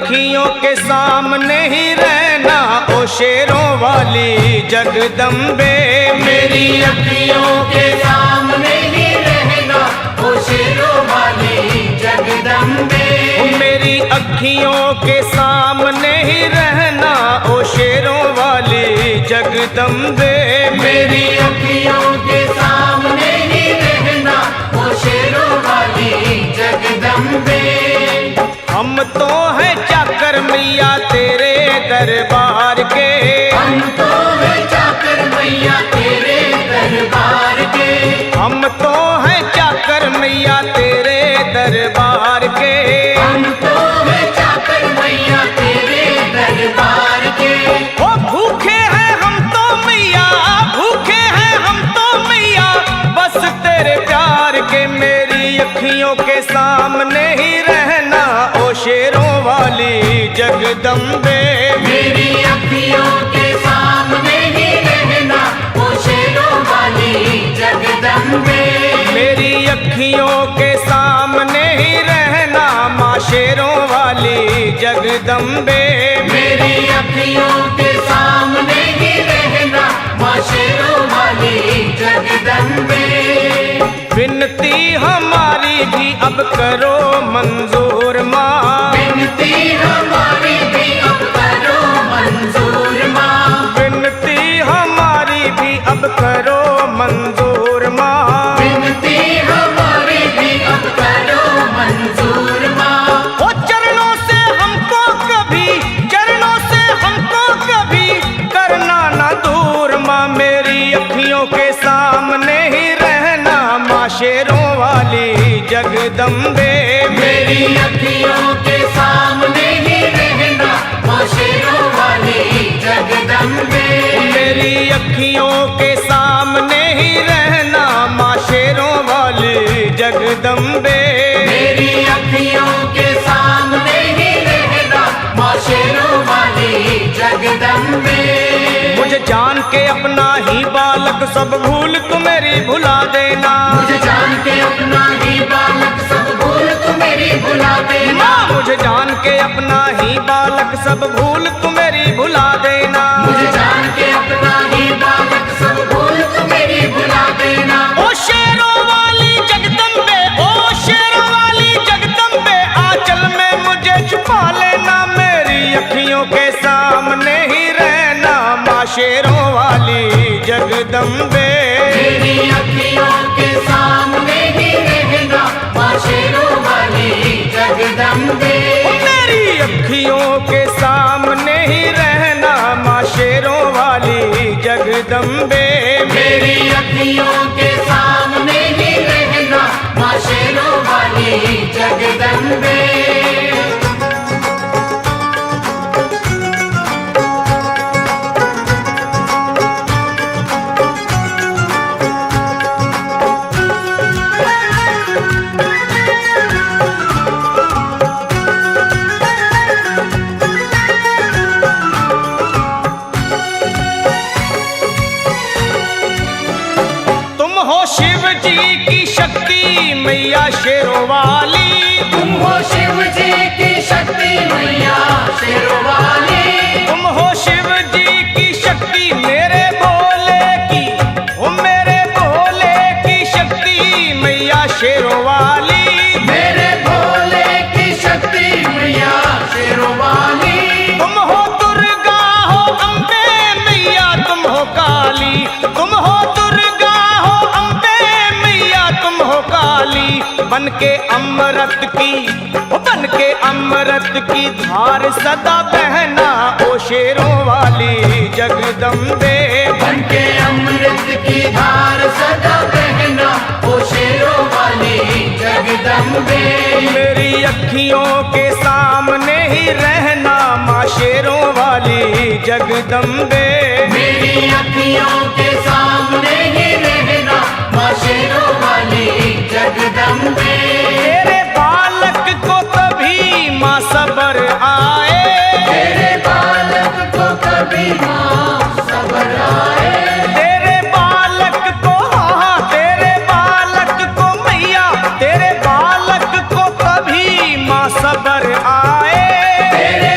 अखियों के सामने ही रहना ओ शेरों वाली जगदम्बे। मेरी अखियों के सामने ही रहना ओ शेरों वाली जगदम्बे। मेरी अखियों के सामने ही रहना ओ शेरों वाली जगदम्बे। मेरी अखियों के सामने ही रहना ओ शेरों वाली जगदम्बे। हम तो हैं चाकर मैया तेरे दरबार के। हम तो हैं चाकर मैया तेरे दरबार के। हम तो हैं चाकर मैया तेरे दरबार के। हम तो हैं चाकर मैया तेरे दरबार के। ओ भूखे हैं हम तो मैया, भूखे हैं हम तो मैया बस तेरे प्यार के। मेरी अखियों के सामने ही रहना ओ शेरों वाली जगदम्बे। मेरी अखियों के सामने ही रहना ओ शेरों वाली जगदम्बे। मेरी अखियों के सामने ही रहना माँ शेरों वाली जगदम्बे। मेरी अखियों के सामने ही रहना माँ शेरों वाली जगदम्बे। विनती हमारी भी अब करो मंजूर माँ। विनती हमारी भी अब करो मंजूर माँ। विनती हमारी भी अब करो मंजूर माँ। विनती हमारी भी अब करो मंजूर माँ। ओ चरणों से हमको कभी, चरणों से हमको कभी करना ना दूर माँ। मेरी अखियों के सामने ही रहना माँ शेरों वाली जगदम्बे। मेरी अखियों के सामने ही रहना माँ शेरों वाली जगदम्बे। मेरी अखियों के सामने ही रहना माँ शेरों वाली जगदम्बे। मेरी अखियों के सामने ही रहना माँ शेरों वाली जगदम्बे। मुझे जान के अपना ही बालक सब भूल तू मेरी भुला देना। मुझे जान के अपना ही बालक सब भूल तू मेरी भुला देना। माँ मुझे जान के अपना ही बालक सब भूल तू मेरी भुला देना। मुझे जान के अपना ही बालक सब भूल तू मेरी भुला देना। ओ शेरों वाली जगदम्बे, ओ शेरों वाली जगदम्बे आंचल में मुझे छुपा लेना। मेरी अखियों के सामने ही रहना माँ शेरों वाली जगदम्बे। मेरी अखियों के सामने ही रहना माँ शेरों वाली जगदम्बे। मेरी अखियों के सामने ही रहना माँ शेरों वाली जगदम्बे। मेरी अखियों के सामने ही रहना माँ शेरों वाली जगदम्बे। शिव जी की शक्ति मैया शेरों वाली। तुम हो शिव जी की शक्ति मैया शेरों वाली। तुम हो शिव जी की शक्ति मेरे भोले की, ओ मेरे भोले की शक्ति मैया शेरों वाली। मेरे भोले की शक्ति मैया शेरों वाली। तुम हो दुर्गा हो अम्बे मैया तुम हो काली। तुम हो दुर्गा हो अम्बे मैया तुम हो काली। बन के अमृत की, बन के अमृत की धार सदा बहना ओ शेरों वाली जगदम्बे। बन के अमृत की धार सदा बहना ओ शेरों वाली जगदम्बे। मेरी अखियों के सामने ही रहना माँ शेरों वाली जगदम्बे। मेरी अखियों के सामने ही रहना माँ शेरों वाली जगदम्बे। तेरे बालक को कभी माँ सबर आए। तेरे बालक को कभी माँ सबर आए। तेरे बालक को, हाँ तेरे बालक को मैया, तेरे बालक को कभी माँ सबर आए। तेरे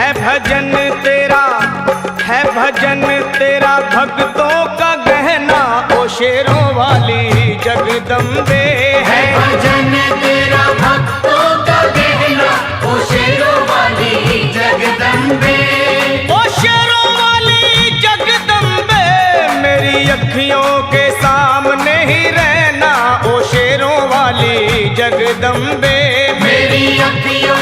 है भजन तेरा, है भजन तेरा भक्तों का गहना, ओ शेरों वाली जगदम्बे है भजन तेरा भक्तों का गहना, ओ शेरों वाली जगदम्बे। ओ शेरों वाली जगदम्बे, मेरी अखियों के सामने ही रहना, ओ शेरों वाली जगदम्बे। मेरी अखियों